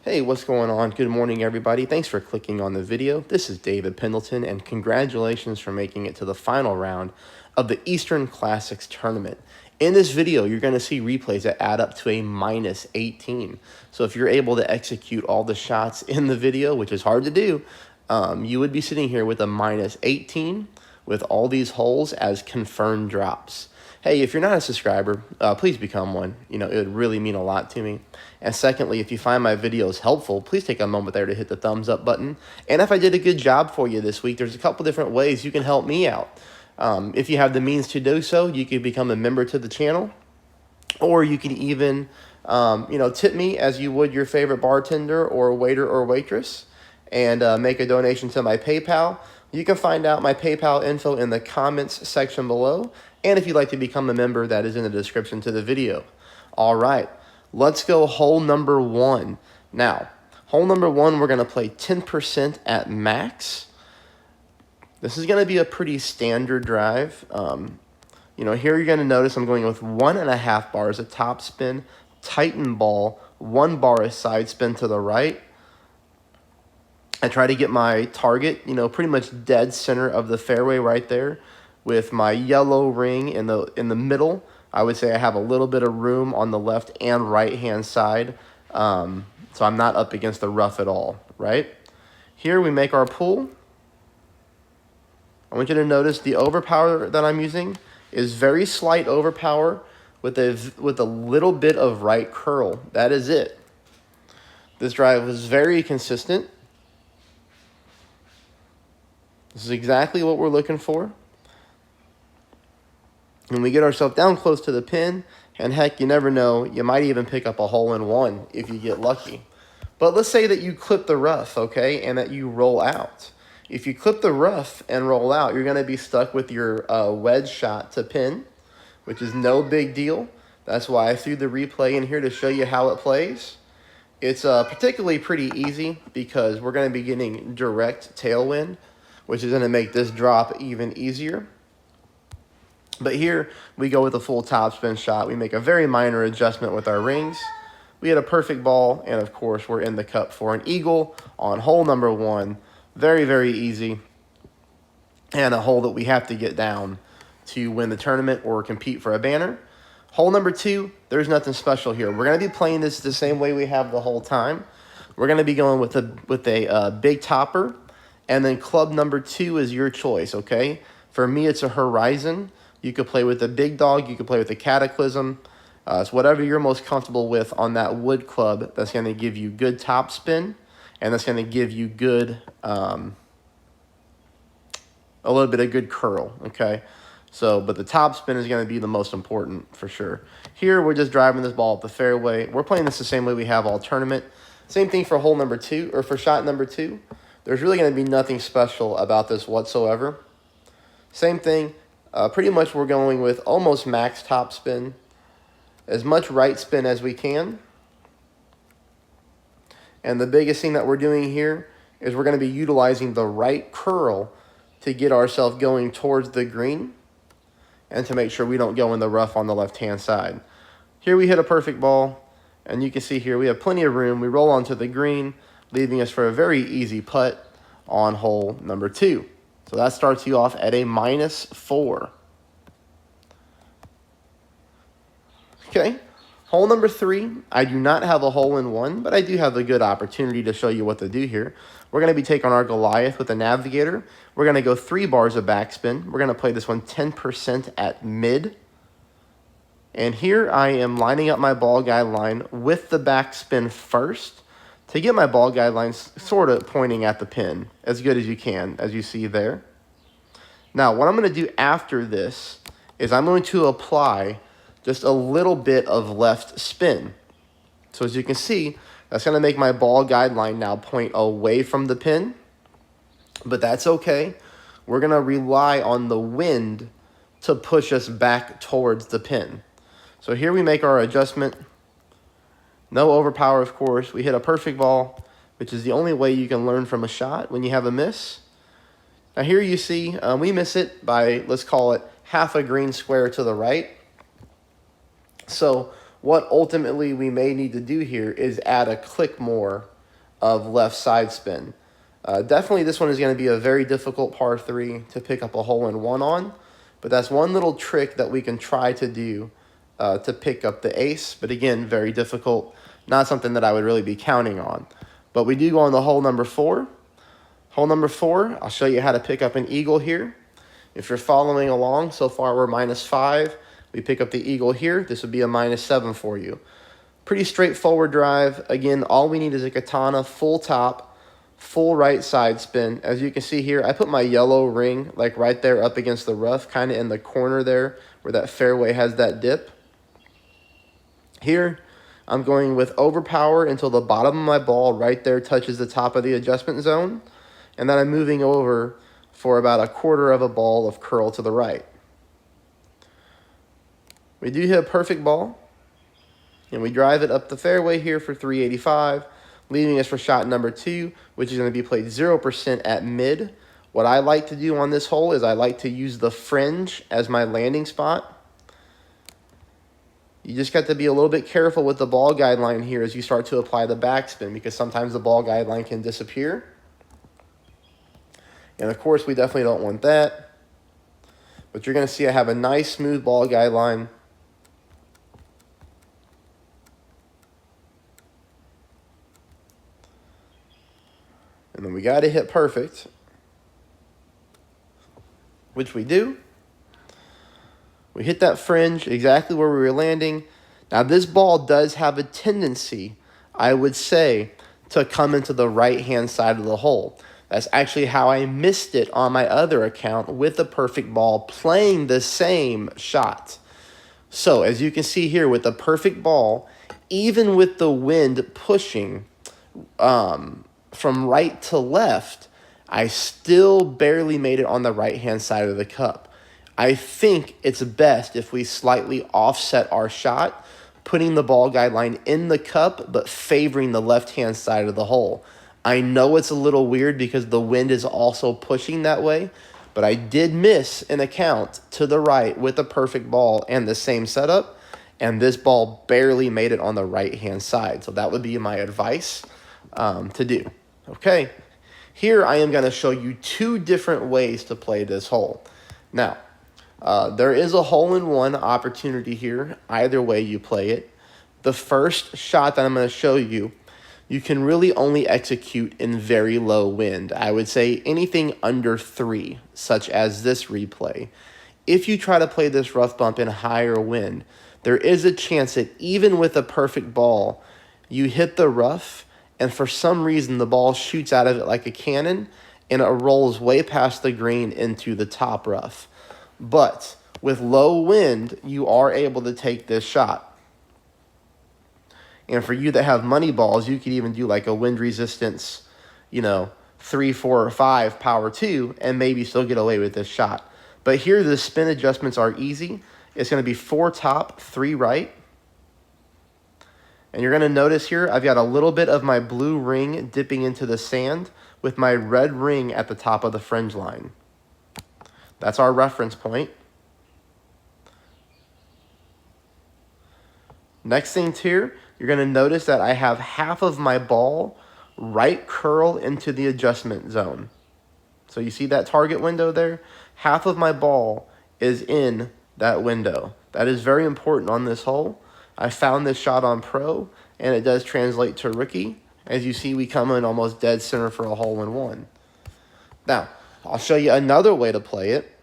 Hey, what's going on? Good morning, everybody. Thanks for clicking on the video. This is David Pendleton, and congratulations for making it to the final round of the Eastern Classics Tournament. In this video, you're going to see replays that add up to a minus 18. So if you're able to execute all the shots in the video, which is hard to do, you would be sitting here with a minus 18 with all these holes as confirmed drops. Hey, if you're not a subscriber, please become one. It would really mean a lot to me. And secondly, if you find my videos helpful, please take a moment there to hit the thumbs up button. And if I did a good job for you this week, there's a couple different ways you can help me out. If you have the means to do so, you can become a member to the channel, or you can even, tip me as you would your favorite bartender or waiter or waitress, and make a donation to my PayPal. You can find out my PayPal info in the comments section below. And if you'd like to become a member, that is in the description to the video. All right, let's go hole number one. Now, hole number one, we're going to play 10% at max. This is going to be a pretty standard drive. Here you're going to notice I'm going with 1.5 bars of top spin, tighten ball, 1 bar of side spin to the right. I try to get my target, pretty much dead center of the fairway right there, with my yellow ring in the middle. I would say I have a little bit of room on the left and right hand side, so I'm not up against the rough at all, right? Here we make our pull. I want you to notice the overpower that I'm using is very slight overpower with a little bit of right curl. That is it. This drive was very consistent. This is exactly what we're looking for. And we get ourselves down close to the pin, and heck, you never know, you might even pick up a hole-in-one if you get lucky. But let's say that you clip the rough, okay, and that you roll out. If you clip the rough and roll out, you're going to be stuck with your wedge shot to pin, which is no big deal. That's why I threw the replay in here to show you how it plays. It's particularly pretty easy because we're going to be getting direct tailwind, which is going to make this drop even easier. But here we go with a full topspin shot. We make a very minor adjustment with our rings. We hit a perfect ball, and of course we're in the cup for an eagle on hole number one. Very, very easy, and a hole that we have to get down to win the tournament or compete for a banner. Hole number two, there's nothing special here. We're going to be playing this the same way we have the whole time. We're going to be going with a big topper, and then club number two is your choice, okay? For me, it's a Horizon. You could play with a big dog. You could play with a Cataclysm. It's whatever you're most comfortable with on that wood club that's going to give you good top spin, and that's going to give you good, a little bit of good curl, okay? But the top spin is going to be the most important for sure. Here, we're just driving this ball up the fairway. We're playing this the same way we have all tournament. Same thing for hole number two, or for shot number two. There's really going to be nothing special about this whatsoever. Same thing. Pretty much we're going with almost max top spin, as much right spin as we can. And the biggest thing that we're doing here is we're going to be utilizing the right curl to get ourselves going towards the green and to make sure we don't go in the rough on the left-hand side. Here we hit a perfect ball, and you can see here we have plenty of room. We roll onto the green, leaving us for a very easy putt on hole number two. So that starts you off at a -4. Okay, hole number three, I do not have a hole-in-one, but I do have a good opportunity to show you what to do here. We're going to be taking our Goliath with a Navigator. We're going to go 3 bars of backspin. We're going to play this one 10% at mid. And here I am lining up my ball guide line with the backspin first, to get my ball guidelines sort of pointing at the pin as good as you can, as you see there. Now, what I'm going to do after this is I'm going to apply just a little bit of left spin. So as you can see, that's going to make my ball guideline now point away from the pin, but that's okay. We're going to rely on the wind to push us back towards the pin. So here we make our adjustment. No overpower, of course. We hit a perfect ball, which is the only way you can learn from a shot when you have a miss. Now here you see we miss it by, let's call it, half a green square to the right. So What ultimately we may need to do here is add a click more of left side spin. Definitely this one is going to be a very difficult par 3 to pick up a hole-in-one on, but that's one little trick that we can try to do to pick up the ace. But again, very difficult, not something that I would really be counting on. But we do go on the hole number 4. Hole number 4, I'll show you how to pick up an eagle here. If you're following along, so far we're -5. We pick up the eagle here. This would be a -7 for you. Pretty straightforward drive. Again, all we need is a katana, full top, full right side spin. As you can see here, I put my yellow ring like right there up against the rough, kind of in the corner there where that fairway has that dip. Here, I'm going with overpower until the bottom of my ball right there touches the top of the adjustment zone. And then I'm moving over for about 1/4 of a ball of curl to the right. We do hit a perfect ball, and we drive it up the fairway here for 385, leaving us for shot number 2, which is going to be played 0% at mid. What I like to do on this hole is I like to use the fringe as my landing spot. You just got to be a little bit careful with the ball guideline here as you start to apply the backspin, because sometimes the ball guideline can disappear. And of course, we definitely don't want that. But you're going to see I have a nice smooth ball guideline. And then we got to hit perfect, which we do. We hit that fringe exactly where we were landing. Now this ball does have a tendency, I would say, to come into the right-hand side of the hole. That's actually how I missed it on my other account with a perfect ball playing the same shot. So as you can see here with the perfect ball, even with the wind pushing from right to left, I still barely made it on the right-hand side of the cup. I think it's best if we slightly offset our shot, putting the ball guideline in the cup, but favoring the left-hand side of the hole. I know it's a little weird because the wind is also pushing that way, but I did miss an account to the right with a perfect ball and the same setup, and this ball barely made it on the right-hand side. So that would be my advice to do. Okay, here I am going to show you 2 different ways to play this hole. Now, there is a hole-in-one opportunity here, either way you play it. The first shot that I'm going to show you, you can really only execute in very low wind. I would say anything under 3, such as this replay. If you try to play this rough bump in higher wind, there is a chance that even with a perfect ball, you hit the rough, and for some reason the ball shoots out of it like a cannon, and it rolls way past the green into the top rough. But with low wind, you are able to take this shot. And for you that have money balls, you could even do like a wind resistance, 3, 4, or 5 power 2 and maybe still get away with this shot. But here the spin adjustments are easy. It's going to be 4 top, 3 right. And you're going to notice here I've got a little bit of my blue ring dipping into the sand with my red ring at the top of the fringe line. That's our reference point. Next thing here, you're going to notice that I have half of my ball right curl into the adjustment zone. So you see that target window there? Half of my ball is in that window. That is very important on this hole. I found this shot on pro, and it does translate to rookie. As you see, we come in almost dead center for a hole-in-one. Now, I'll show you another way to play it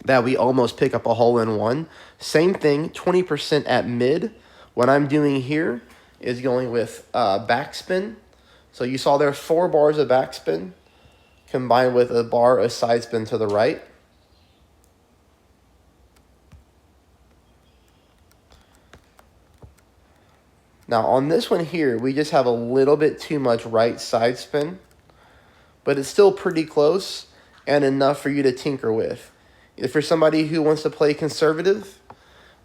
that we almost pick up a hole-in-one. Same thing, 20% at mid. What I'm doing here is going with backspin. So you saw there 4 bars of backspin combined with a bar of side spin to the right. Now on this one here, we just have a little bit too much right side spin, but it's still pretty close and enough for you to tinker with. If you're somebody who wants to play conservative,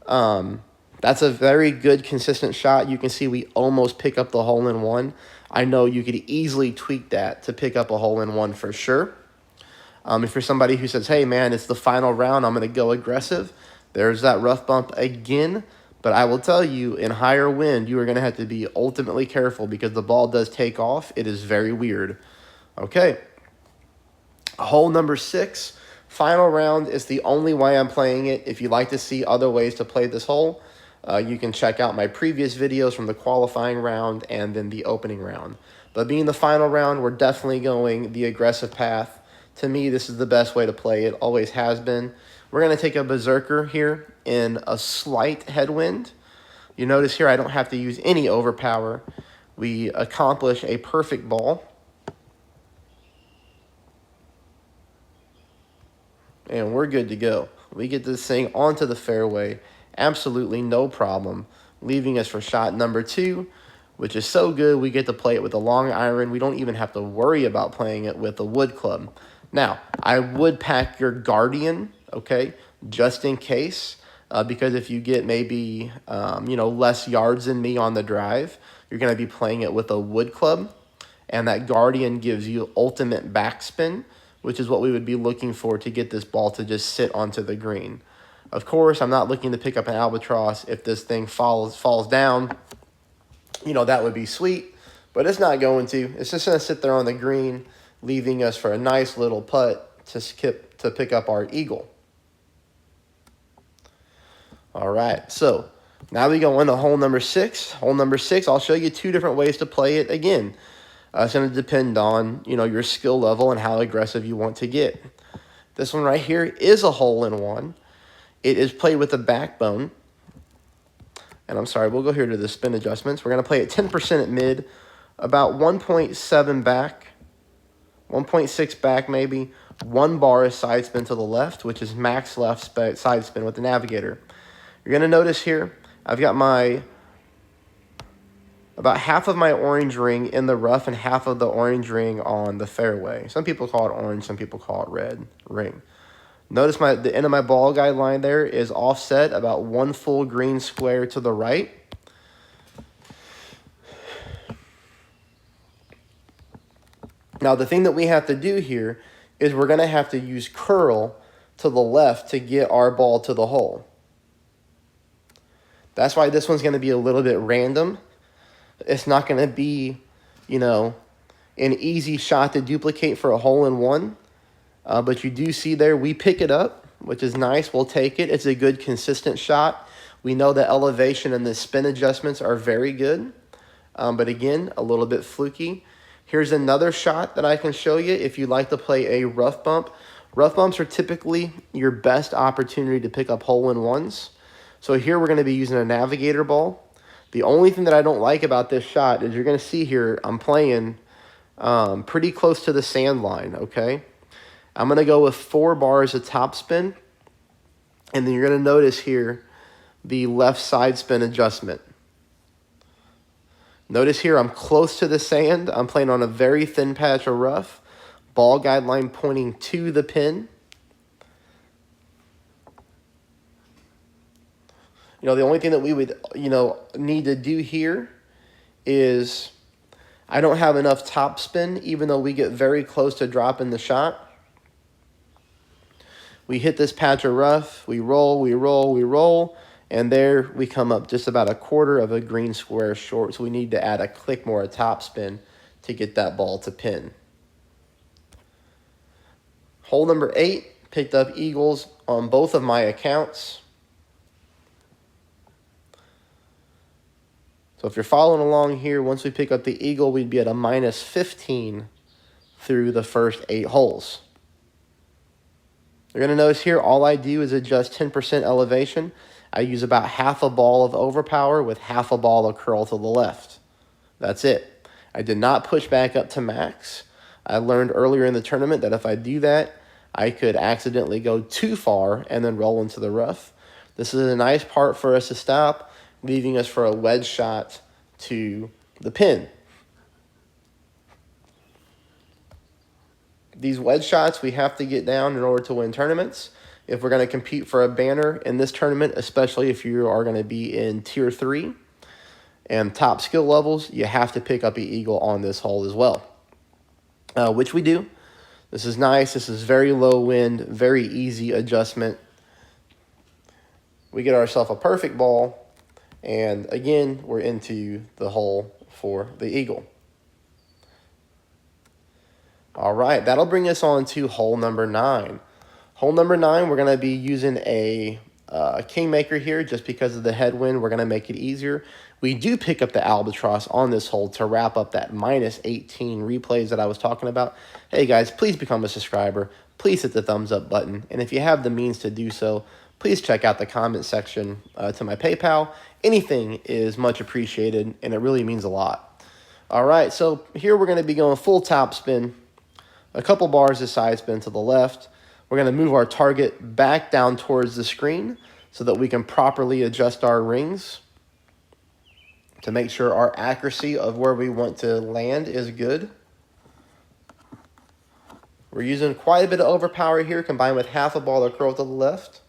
that's a very good consistent shot. You can see we almost pick up the hole-in-one. I know you could easily tweak that to pick up a hole-in-one for sure. If you're somebody who says, hey man, it's the final round, I'm going to go aggressive, there's that rough bump again. But I will tell you, in higher wind, you are going to have to be ultimately careful because the ball does take off. It is very weird. Okay. Hole number 6, final round, is the only way I'm playing it. If you'd like to see other ways to play this hole, you can check out my previous videos from the qualifying round and then the opening round. But being the final round, we're definitely going the aggressive path. To me, this is the best way to play it, always has been. We're going to take a berserker here in a slight headwind. You notice here I don't have to use any overpower. We accomplish a perfect ball. And we're good to go. We get this thing onto the fairway, absolutely no problem, leaving us for shot number 2, which is so good we get to play it with a long iron. We don't even have to worry about playing it with a wood club. Now, I would pack your Guardian, okay, just in case, because if you get maybe, less yards than me on the drive, you're going to be playing it with a wood club, and that Guardian gives you ultimate backspin, which is what we would be looking for to get this ball to just sit onto the green. Of course, I'm not looking to pick up an Albatross. If this thing falls down, that would be sweet, but it's not going to. It's just going to sit there on the green, leaving us for a nice little putt to pick up our eagle. All right, so now we go into hole number 6. Hole number 6, I'll show you 2 different ways to play it again. It's going to depend on, your skill level and how aggressive you want to get. This one right here is a hole-in-one. It is played with a backbone. And I'm sorry, we'll go here to the spin adjustments. We're going to play at 10% at mid, about 1.7 back, 1.6 back maybe. 1 bar is side spin to the left, which is max left side spin with the navigator. You're going to notice here, I've got about half of my orange ring in the rough and half of the orange ring on the fairway. Some people call it orange, some people call it red ring. Notice the end of my ball guide line there is offset about 1 full green square to the right. Now the thing that we have to do here is we're going to have to use curl to the left to get our ball to the hole. That's why this one's going to be a little bit random. It's not going to be, an easy shot to duplicate for a hole-in-one. But you do see there, we pick it up, which is nice. We'll take it. It's a good, consistent shot. We know the elevation and the spin adjustments are very good. But again, a little bit fluky. Here's another shot that I can show you if you'd like to play a rough bump. Rough bumps are typically your best opportunity to pick up hole-in-ones. So here we're going to be using a navigator ball. The only thing that I don't like about this shot is you're going to see here I'm playing pretty close to the sand line, okay? I'm going to go with 4 bars of topspin, and then you're going to notice here the left side spin adjustment. Notice here I'm close to the sand. I'm playing on a very thin patch of rough. Ball guide line pointing to the pin. The only thing that we would, need to do here is I don't have enough topspin, even though we get very close to dropping the shot. We hit this patch of rough, we roll, and there we come up just about a quarter of a green square short, so we need to add a click more of topspin to get that ball to pin. Hole number 8, picked up eagles on both of my accounts. So if you're following along here, once we pick up the eagle, we'd be at a minus 15 through the first 8 holes. You're going to notice here, all I do is adjust 10% elevation. I use about half a ball of overpower with half a ball of curl to the left. That's it. I did not push back up to max. I learned earlier in the tournament that if I do that, I could accidentally go too far and then roll into the rough. This is a nice part for us to stop, leaving us for a wedge shot to the pin. These wedge shots we have to get down in order to win tournaments. If we're going to compete for a banner in this tournament, especially if you are going to be in Tier 3 and top skill levels, you have to pick up an eagle on this hole as well, which we do. This is nice. This is very low wind, very easy adjustment. We get ourselves a perfect ball. And again, we're into the hole for the eagle. All right, that'll bring us on to hole number 9. Hole number 9, we're going to be using a kingmaker here just because of the headwind. We're going to make it easier. We do pick up the albatross on this hole to wrap up that minus 18 replays that I was talking about. Hey guys, please become a subscriber. Please hit the thumbs up button. And if you have the means to do so, please check out the comment section to my PayPal. Anything is much appreciated, and it really means a lot. All right, so here we're going to be going full top spin. A couple bars of side spin to the left. We're going to move our target back down towards the screen so that we can properly adjust our rings to make sure our accuracy of where we want to land is good. We're using quite a bit of overpower here combined with half a ball of curl to the left.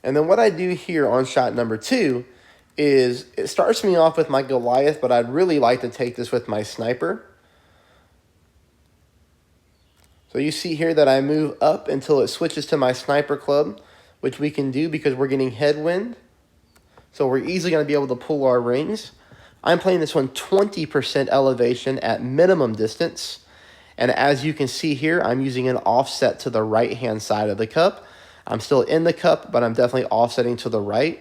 And then what I do here on shot number 2 is it starts me off with my Goliath, but I'd really like to take this with my sniper. So you see here that I move up until it switches to my sniper club, which we can do because we're getting headwind. So we're easily going to be able to pull our rings. I'm playing this one 20% elevation at minimum distance. And as you can see here, I'm using an offset to the right-hand side of the cup. I'm still in the cup, but I'm definitely offsetting to the right.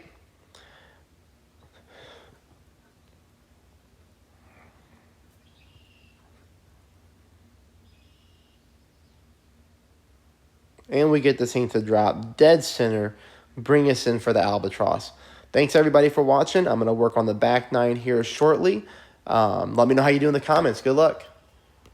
And we get this thing to drop dead center, bring us in for the albatross. Thanks everybody for watching. I'm going to work on the back 9 here shortly. Let me know how you do in the comments. Good luck.